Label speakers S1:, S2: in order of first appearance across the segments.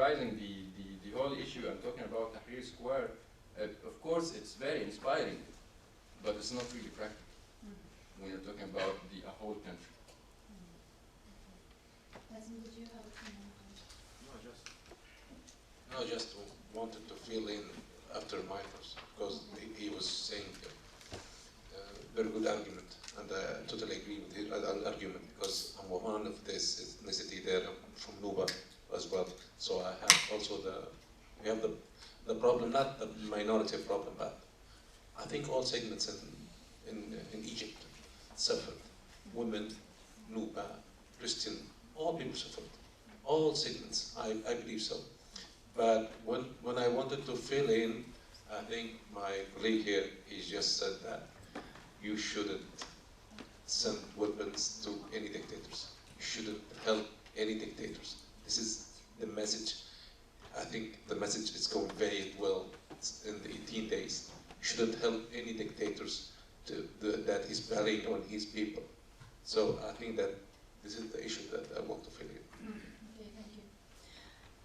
S1: summarizing the whole issue and talking about Tahrir Square, of course it's very inspiring, but it's not really practical when you're talking about a whole country.
S2: Did you have a comment?
S3: No, just wanted to fill in after Michael's, because he was saying very good argument, and I totally agree with his argument, because I'm one of this ethnicity there. I'm from Nuba as well, so I have also we have the problem, not the minority problem, but I think all segments in Egypt suffered. Women, Nuba, Christian, all people suffered. All segments, I believe so. But when I wanted to fill in, I think my colleague here, he just said that you shouldn't send weapons to any dictators. You shouldn't help any dictators. This is the message. I think the message is conveyed well in the 18 days. You shouldn't help any dictators that is belling on his people. So I think that this is the issue that I want to fill in.
S2: Okay, thank you.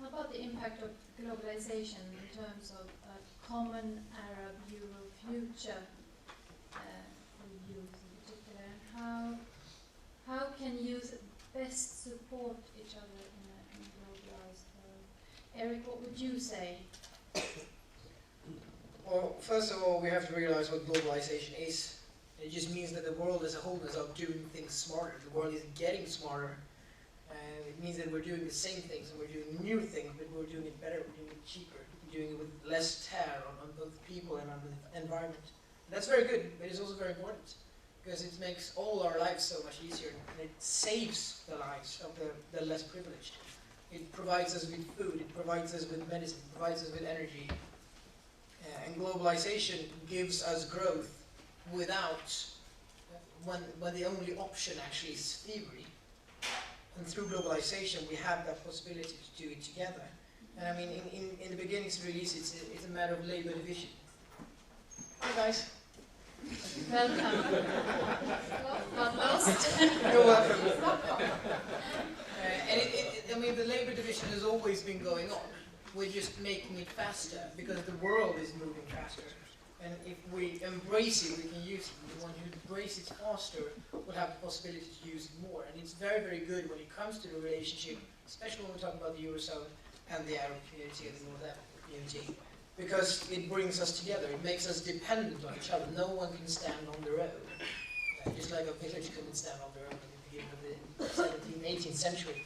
S2: How about the impact of globalization in terms of a common Arab-Euro future for youth in particular, and how can youth best support each other in a globalized world? Eric, what would you say?
S4: Well, first of all, we have to realize what globalization is. It just means that the world as a whole is out doing things smarter. The world is getting smarter. And it means that we're doing the same things, and we're doing new things, but we're doing it better, we're doing it cheaper, we're doing it with less tear on both people and on the environment. And that's very good, but it's also very important, because it makes all our lives so much easier, and it saves the lives of the less privileged. It provides us with food, it provides us with medicine, it provides us with energy. And globalization gives us growth without, when the only option actually is thievery. And through globalization, we have that possibility to do it together. And I mean, in the beginning's release, it's a matter of labor division. Hey guys.
S2: Welcome. Not lost.
S4: You're welcome. I mean, the labor division has always been going on. We're just making it faster because the world is moving faster. And if we embrace it, we can use it. The one who embraces it faster will have the possibility to use it more. And it's very, very good when it comes to the relationship, especially when we talk about the Eurozone and the Arab community and the North African community, because it brings us together. It makes us dependent on each other. No one can stand on their own. Just like a village couldn't stand on their own at the beginning of the 17th, 18th century.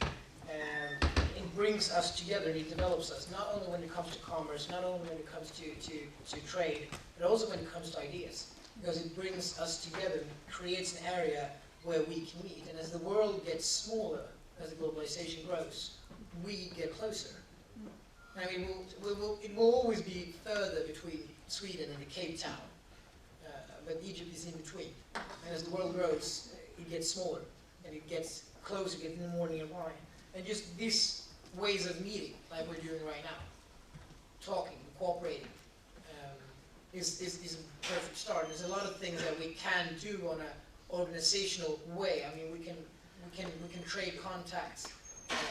S4: It brings us together and it develops us, not only when it comes to commerce, not only when it comes to trade, but also when it comes to ideas. Because it brings us together and creates an area where we can meet. And as the world gets smaller, as the globalization grows, we get closer. I mean, it will always be further between Sweden and the Cape Town, but Egypt is in between. And as the world grows, it gets smaller, and it gets closer, getting more nearby. And just these ways of meeting, like we're doing right now, talking, cooperating, is a perfect start. There's a lot of things that we can do on an organizational way. I mean, we can trade contacts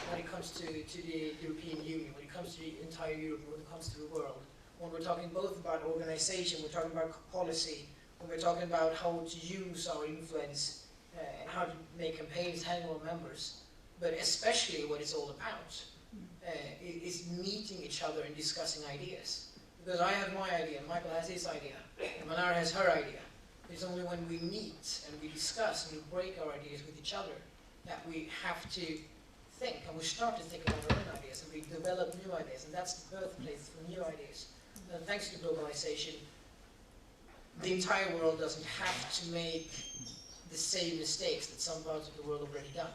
S4: when it comes to the European Union, when it comes to the entire Europe, when it comes to the world. When we're talking both about organization, we're talking about policy, when we're talking about how to use our influence and how to make campaigns, handle our members. But especially what it's all about is meeting each other and discussing ideas. Because I have my idea, and Michael has his idea, and Manar has her idea. It's only when we meet and we discuss and we break our ideas with each other that we have to think, and we start to think about our own ideas, and we develop new ideas, and that's the birthplace for new ideas. And thanks to globalization, the entire world doesn't have to make the same mistakes that some parts of the world already done.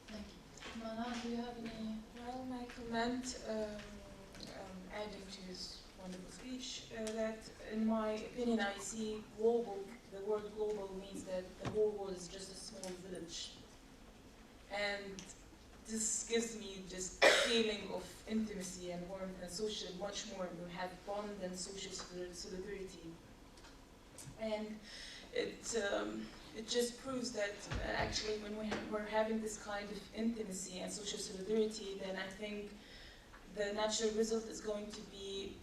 S2: Thank you. Mana, do you have any?
S5: Well, my comment, adding to his wonderful speech, that in my opinion, I see the word global means that the whole world is just a small village. And this gives me just a feeling of intimacy and warmth and social, much more. We have bond and social solidarity. And it just proves that actually when we're having this kind of intimacy and social solidarity, then I think the natural result is going to be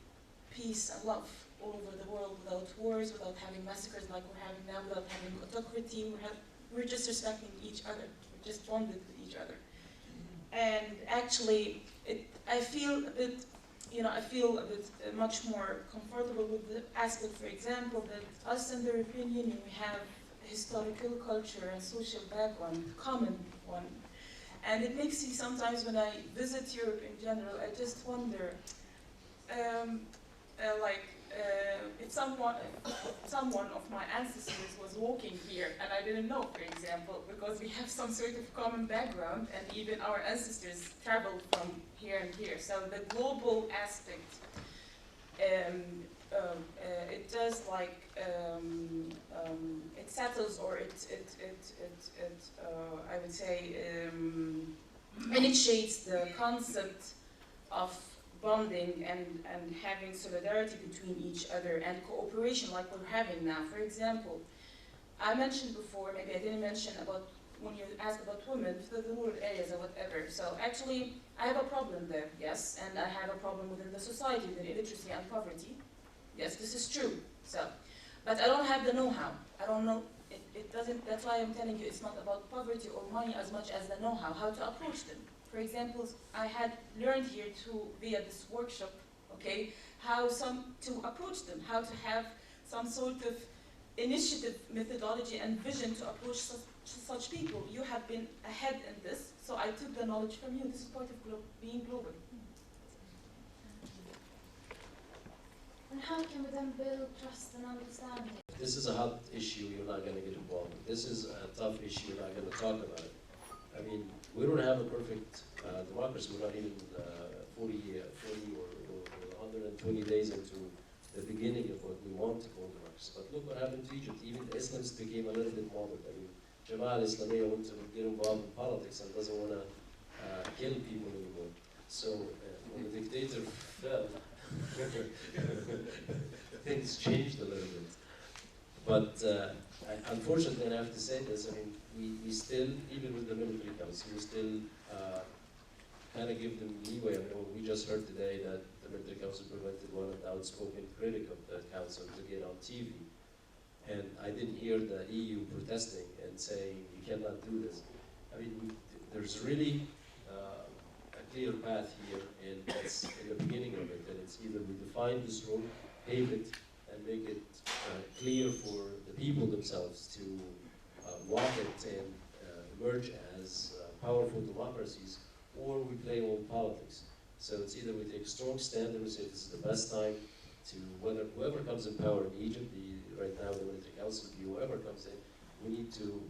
S5: peace and love all over the world, without wars, without having massacres like we're having now, without having autocracy. We're just respecting each other. We're just bonded with each other. And actually, I feel a bit much more comfortable with the aspect, for example, that us in the European Union, we have historical, culture, and social background, common one. And it makes me sometimes, when I visit Europe in general, I just wonder, if someone of my ancestors was walking here and I didn't know, for example, because we have some sort of common background, and even our ancestors traveled from here and here. So the global aspect, it does it settles, or I would say initiates the concept of bonding and having solidarity between each other and cooperation like we're having now. For example, I mentioned before, maybe I didn't mention about when you asked about women, the rural areas or whatever. So actually, I have a problem there, yes, and I have a problem within the society, with illiteracy and poverty. Yes, this is true. So, but I don't have the know-how. I don't know. It doesn't. That's why I'm telling you, it's not about poverty or money as much as the know-how, how to approach them. For example, I had learned here via this workshop, okay, how to approach them, how to have some sort of initiative, methodology, and vision to approach such people. You have been ahead in this, so I took the knowledge from you. This is part of being global.
S2: And how can we then build trust and understanding?
S6: This is a hot issue, you're not going to get involved with. This is a tough issue, you're not going to talk about it. I mean, we don't have a perfect democracy. We're not even 40 or 120 days into the beginning of what we want to call democracy. But look what happened to Egypt. Even the Islamists became a little bit moderate. I mean, Jamal Islamiyah wants to get involved in politics and doesn't want to kill people anymore. So when the dictator fell, things changed a little bit. But unfortunately, I have to say this, I mean, we still, even with the military council, we still kind of give them leeway. I mean, we just heard today that the military council prevented one of the outspoken critic of the council to get on TV. And I didn't hear the EU protesting and saying, you cannot do this. I mean, there's really a clear path here, and it's in the beginning of it, and it's either we define this road, pave it, and make it clear for the people themselves to walk it and emerge as powerful democracies, or we play old politics. So it's either we take a strong stand and we say this is the best time to, whoever comes in power in Egypt, right now the military council, whoever comes in,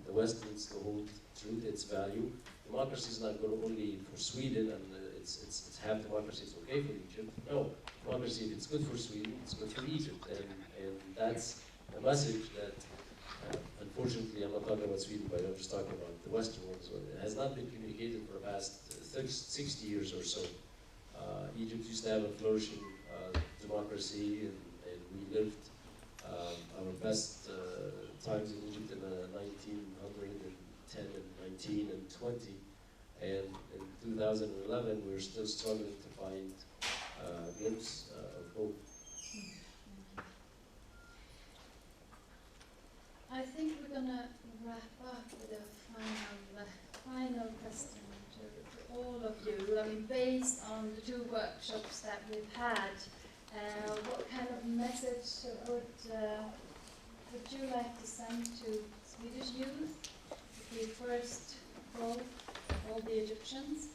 S6: the West needs to hold true to its value. Democracy is not good only for Sweden and it's half democracy, it's okay for Egypt. No, democracy, if it's good for Sweden, it's good for Egypt. And that's a message that, unfortunately, I'm not talking about Sweden, but I'm just talking about the Western world as well. It has not been communicated for the past 60 years or so. Egypt used to have a flourishing democracy, and we lived our best times in Egypt in 1910 and 19 and 20. And in 2011, we're still struggling to find a glimpse of hope.
S2: I think we're going to wrap up with a final question to all of you. I mean, based on the 2 workshops that we've had, what kind of message would you like to send to Swedish youth? The first goal, all the Egyptians,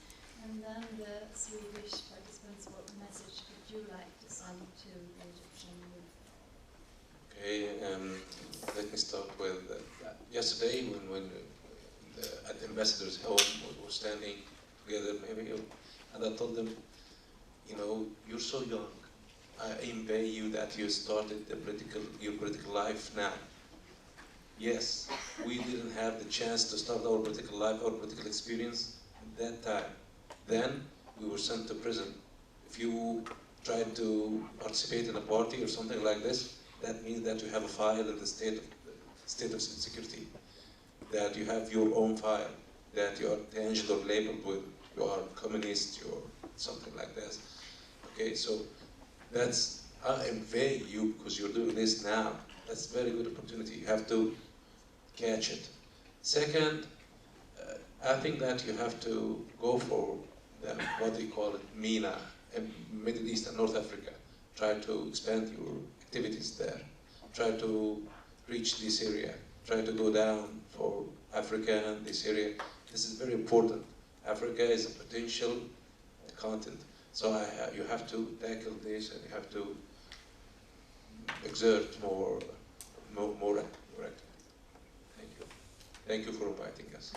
S2: and then the Swedish participants, what message would you like to send to the Egyptian youth?
S3: Okay, let me start with yesterday when at the ambassador's home we were standing together, and I told them, you know, you're so young. I envy you that you started your political life now. Yes, we didn't have the chance to start our political life, our political experience at that time. Then we were sent to prison. If you tried to participate in a party or something like this, that means that you have a file in the state of security. that you have your own file, that you are changed or labeled with you are communist, you are something like that. Okay, so that's, I envy you because you're doing this now. That's a very good opportunity. You have to catch it. Second, I think that you have to go for the, what they call it, MENA, Middle East and North Africa. Try to expand your activities there. Try to reach this area. Try to go down for Africa and this area. This is very important. Africa is a potential continent. So you have to tackle this, and you have to exert more activity. Thank you. Thank you for inviting us.